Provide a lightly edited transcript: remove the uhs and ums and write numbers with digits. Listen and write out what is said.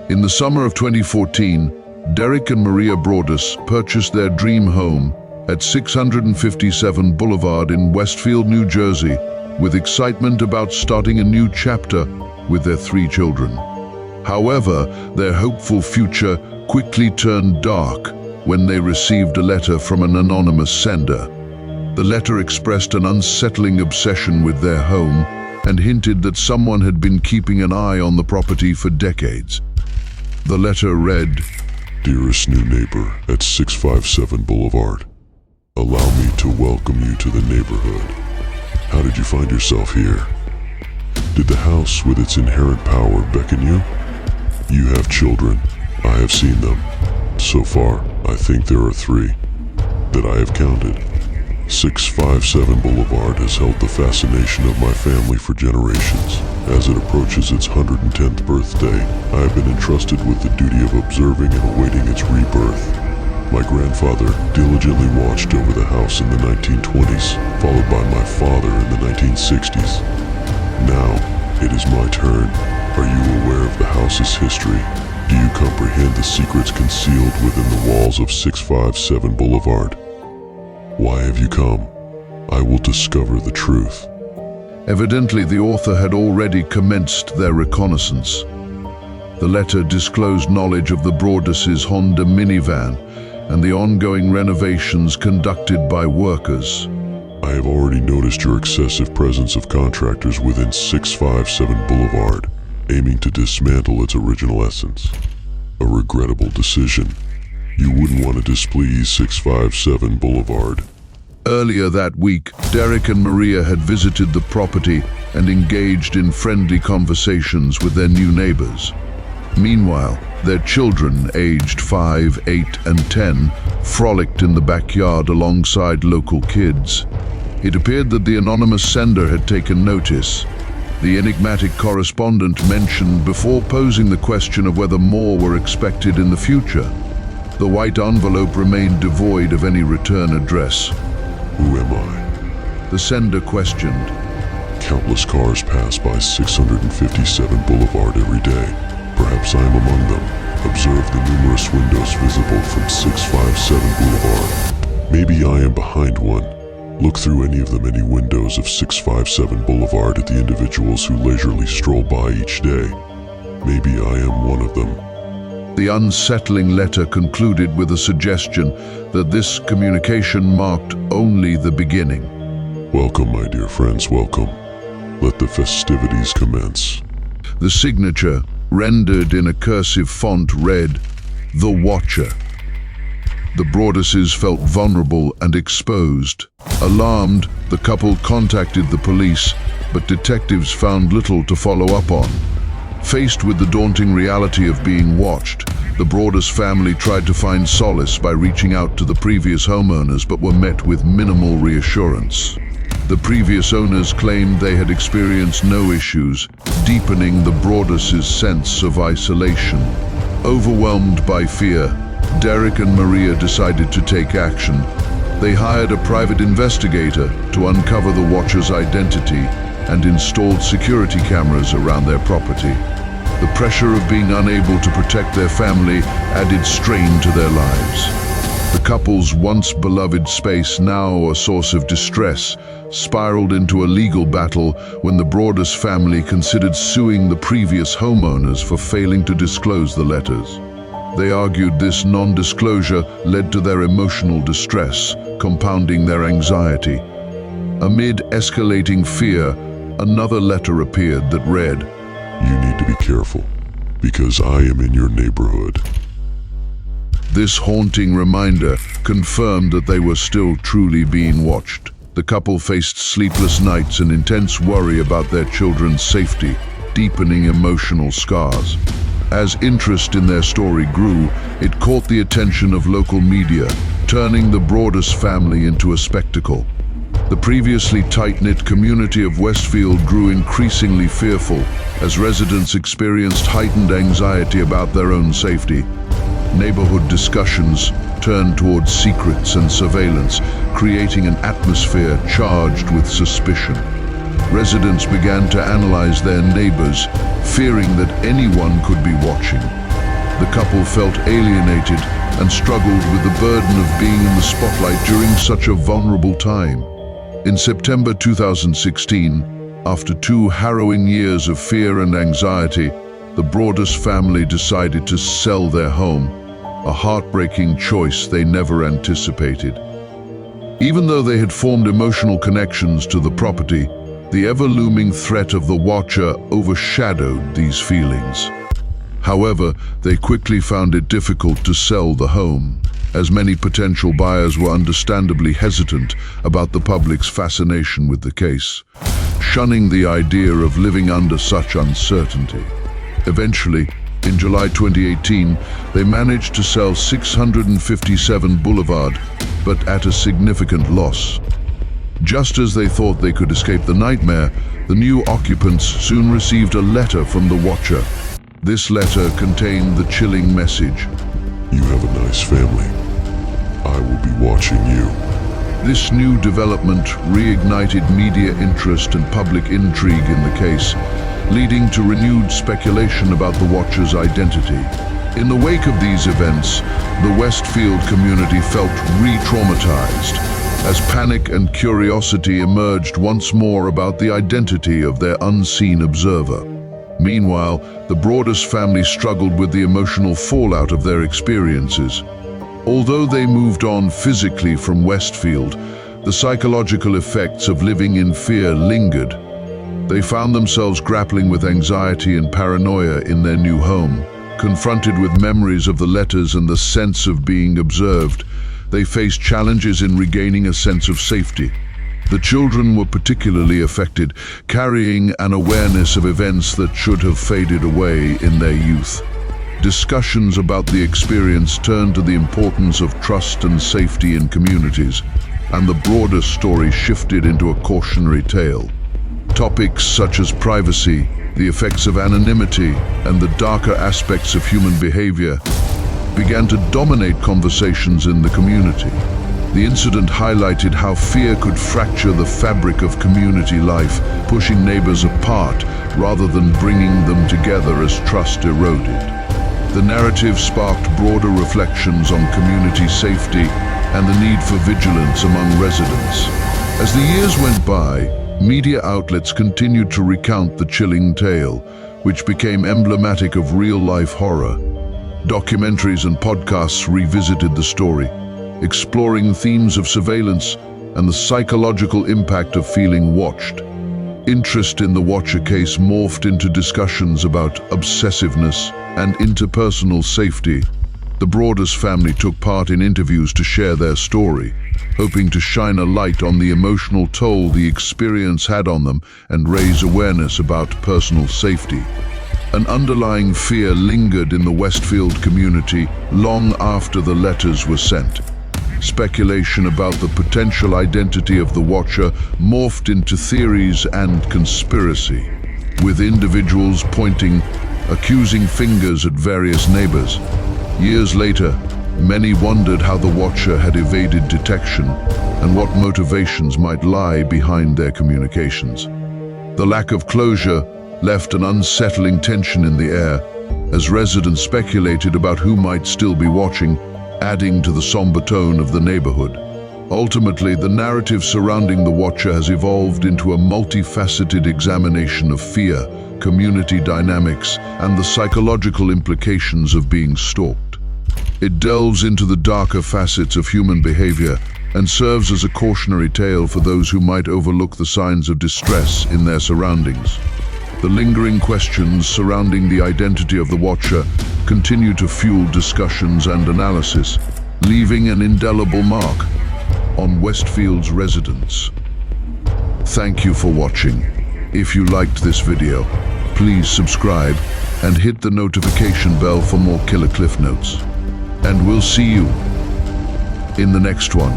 In the summer of 2014, Derek and Maria Broaddus purchased their dream home at 657 Boulevard in Westfield, New Jersey, with excitement about starting a new chapter with their 3 children. However, their hopeful future quickly turned dark when they received a letter from an anonymous sender. The letter expressed an unsettling obsession with their home and hinted that someone had been keeping an eye on the property for decades. The letter read, "Dearest new neighbor at 657 Boulevard, allow me to welcome you to the neighborhood. How did you find yourself here? Did the house with its inherent power beckon you? You have children. I have seen them. So far, I think there are 3 that I have counted. 657 Boulevard has held the fascination of my family for generations. As it approaches its 110th birthday, I have been entrusted with the duty of observing and awaiting its rebirth. My grandfather diligently watched over the house in the 1920s, followed by my father in the 1960s. Now, it is my turn. Are you aware of the house's history? Do you comprehend the secrets concealed within the walls of 657 Boulevard? Why have you come? I will discover the truth." Evidently, the author had already commenced their reconnaissance. The letter disclosed knowledge of the Broaddus' Honda minivan and the ongoing renovations conducted by workers. "I have already noticed your excessive presence of contractors within 657 Boulevard, aiming to dismantle its original essence. A regrettable decision. You wouldn't want to displease 657 Boulevard." Earlier that week, Derek and Maria had visited the property and engaged in friendly conversations with their new neighbors. Meanwhile, their children, aged 5, 8, and 10, frolicked in the backyard alongside local kids. It appeared that the anonymous sender had taken notice. The enigmatic correspondent mentioned before posing the question of whether more were expected in the future. The white envelope remained devoid of any return address. "Who am I?" The sender questioned. "Countless cars pass by 657 Boulevard every day. Perhaps I am among them. Observe the numerous windows visible from 657 Boulevard. Maybe I am behind one. Look through any of the many windows of 657 Boulevard at the individuals who leisurely stroll by each day. Maybe I am one of them." The unsettling letter concluded with a suggestion that this communication marked only the beginning. "Welcome, my dear friends, welcome. Let the festivities commence." The signature, rendered in a cursive font, read, "The Watcher." The Broadduses felt vulnerable and exposed. Alarmed, the couple contacted the police, but detectives found little to follow up on. Faced with the daunting reality of being watched, the Broaddus family tried to find solace by reaching out to the previous homeowners, but were met with minimal reassurance. The previous owners claimed they had experienced no issues, deepening the Broaddus' sense of isolation. Overwhelmed by fear, Derek and Maria decided to take action. They hired a private investigator to uncover the watcher's identity and installed security cameras around their property. The pressure of being unable to protect their family added strain to their lives. The couple's once beloved space, now a source of distress, spiraled into a legal battle when the Broaddus family considered suing the previous homeowners for failing to disclose the letters. They argued this non-disclosure led to their emotional distress, compounding their anxiety. Amid escalating fear, another letter appeared that read, "You need to be careful, because I am in your neighborhood." This haunting reminder confirmed that they were still truly being watched. The couple faced sleepless nights and intense worry about their children's safety, deepening emotional scars. As interest in their story grew, it caught the attention of local media, turning the Broaddus family into a spectacle. The previously tight-knit community of Westfield grew increasingly fearful as residents experienced heightened anxiety about their own safety. Neighborhood discussions turned towards secrets and surveillance, creating an atmosphere charged with suspicion. Residents began to analyze their neighbors, fearing that anyone could be watching. The couple felt alienated and struggled with the burden of being in the spotlight during such a vulnerable time. In September 2016, after 2 harrowing years of fear and anxiety, the Broaddus family decided to sell their home, a heartbreaking choice they never anticipated. Even though they had formed emotional connections to the property, the ever-looming threat of the Watcher overshadowed these feelings. However, they quickly found it difficult to sell the home, as many potential buyers were understandably hesitant about the public's fascination with the case, shunning the idea of living under such uncertainty. Eventually, in July 2018, they managed to sell 657 Boulevard, but at a significant loss. Just as they thought they could escape the nightmare, the new occupants soon received a letter from the Watcher. This letter contained the chilling message: "You have a nice family. I will be watching you." This new development reignited media interest and public intrigue in the case, leading to renewed speculation about the Watcher's identity. In the wake of these events, the Westfield community felt re-traumatized, as panic and curiosity emerged once more about the identity of their unseen observer. Meanwhile, the Broaddus family struggled with the emotional fallout of their experiences. Although they moved on physically from Westfield, the psychological effects of living in fear lingered. They found themselves grappling with anxiety and paranoia in their new home. Confronted with memories of the letters and the sense of being observed, they faced challenges in regaining a sense of safety. The children were particularly affected, carrying an awareness of events that should have faded away in their youth. Discussions about the experience turned to the importance of trust and safety in communities, and the Broaddus story shifted into a cautionary tale. Topics such as privacy, the effects of anonymity, and the darker aspects of human behavior began to dominate conversations in the community. The incident highlighted how fear could fracture the fabric of community life, pushing neighbors apart rather than bringing them together as trust eroded. The narrative sparked broader reflections on community safety and the need for vigilance among residents. As the years went by, media outlets continued to recount the chilling tale, which became emblematic of real-life horror. Documentaries and podcasts revisited the story, exploring themes of surveillance and the psychological impact of feeling watched. Interest in the Watcher case morphed into discussions about obsessiveness and interpersonal safety. The Broaddus family took part in interviews to share their story, hoping to shine a light on the emotional toll the experience had on them and raise awareness about personal safety. An underlying fear lingered in the Westfield community long after the letters were sent. Speculation about the potential identity of the Watcher morphed into theories and conspiracy, with individuals pointing accusing fingers at various neighbors. Years later, many wondered how the Watcher had evaded detection and what motivations might lie behind their communications. The lack of closure left an unsettling tension in the air, as residents speculated about who might still be watching, adding to the somber tone of the neighborhood. Ultimately, the narrative surrounding the Watcher has evolved into a multifaceted examination of fear, community dynamics, and the psychological implications of being stalked. It delves into the darker facets of human behavior and serves as a cautionary tale for those who might overlook the signs of distress in their surroundings. The lingering questions surrounding the identity of the Watcher continue to fuel discussions and analysis, leaving an indelible mark on Westfield's residents. Thank you for watching. If you liked this video, please subscribe and hit the notification bell for more Killer Cliff Notes. And we'll see you in the next one.